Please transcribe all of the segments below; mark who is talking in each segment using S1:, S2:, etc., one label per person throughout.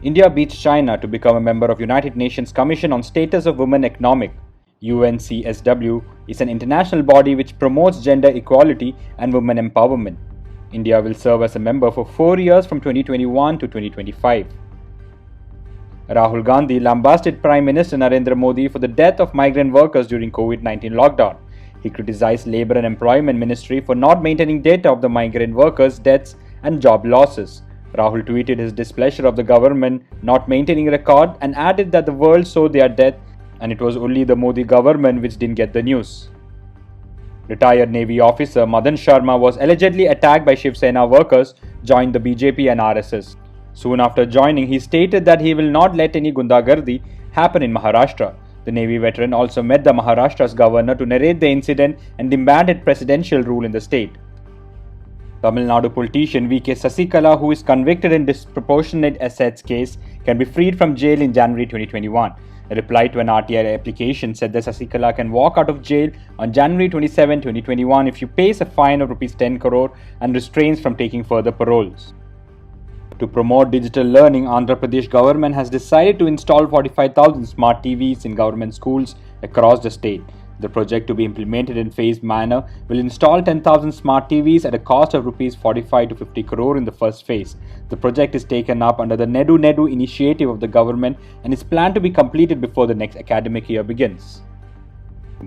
S1: India beats China to become a member of United Nations Commission on Status of Women Economic. UNCSW is an international body which promotes gender equality and women empowerment. India will serve as a member for 4 years from 2021 to 2025. Rahul Gandhi lambasted Prime Minister Narendra Modi for the death of migrant workers during COVID-19 lockdown. He criticized Labour and Employment Ministry for not maintaining data of the migrant workers' deaths and job losses. Rahul tweeted his displeasure of the government not maintaining a record and added that the world saw their death and it was only the Modi government which didn't get the news. Retired Navy officer Madan Sharma was allegedly attacked by Shiv Sena workers, joined the BJP and RSS. Soon after joining, he stated that he will not let any gundagardi happen in Maharashtra. The Navy veteran also met the Maharashtra's governor to narrate the incident and demanded presidential rule in the state. Tamil Nadu politician V.K. Sasikala, who is convicted in disproportionate assets case, can be freed from jail in January 2021. A reply to an RTI application said that Sasikala can walk out of jail on January 27, 2021 if he pays a fine of Rs 10 crore and restrains from taking further paroles. To promote digital learning, Andhra Pradesh government has decided to install 45,000 smart TVs in government schools across the state. The project, to be implemented in phased manner, will install 10,000 smart TVs at a cost of Rs 45 to 50 crore in the first phase. The project is taken up under the Nedu Nedu initiative of the government and is planned to be completed before the next academic year begins.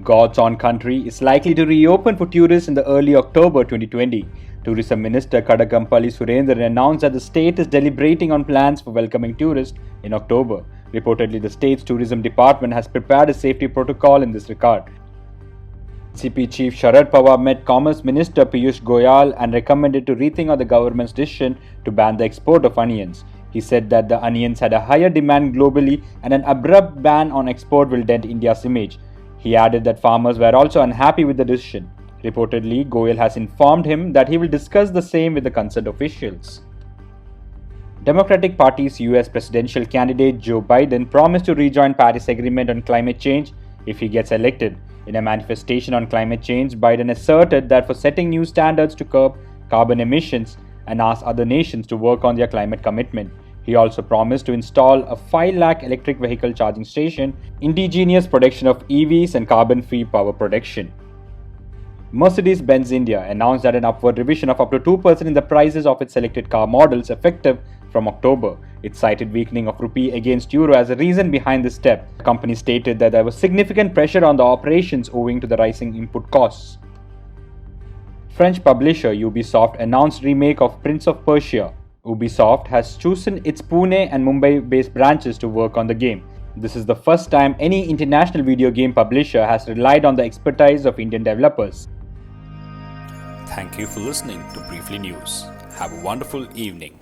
S1: God's own country is likely to reopen for tourists in the early October 2020. Tourism Minister Kadagampalli Surendran announced that the state is deliberating on plans for welcoming tourists in October. Reportedly, the state's tourism department has prepared a safety protocol in this regard. CP Chief Sharad Pawar met Commerce Minister Piyush Goyal and recommended to rethink on the government's decision to ban the export of onions. He said that the onions had a higher demand globally and an abrupt ban on export will dent India's image. He added that farmers were also unhappy with the decision. Reportedly, Goyal has informed him that he will discuss the same with the concerned officials. Democratic Party's US presidential candidate Joe Biden promised to rejoin Paris Agreement on climate change if he gets elected. In a manifestation on climate change, Biden asserted that for setting new standards to curb carbon emissions and asked other nations to work on their climate commitment. He also promised to install a 5 lakh electric vehicle charging station, indigenous production of EVs and carbon-free power production. Mercedes-Benz India announced that an upward revision of up to 2% in the prices of its selected car models effective from October. It cited weakening of rupee against euro as a reason behind this step. The company stated that there was significant pressure on the operations owing to the rising input costs. French publisher Ubisoft announced remake of Prince of Persia. Ubisoft has chosen its Pune and Mumbai-based branches to work on the game. This is the first time any international video game publisher has relied on the expertise of Indian developers.
S2: Thank you for listening to Briefly News. Have a wonderful evening.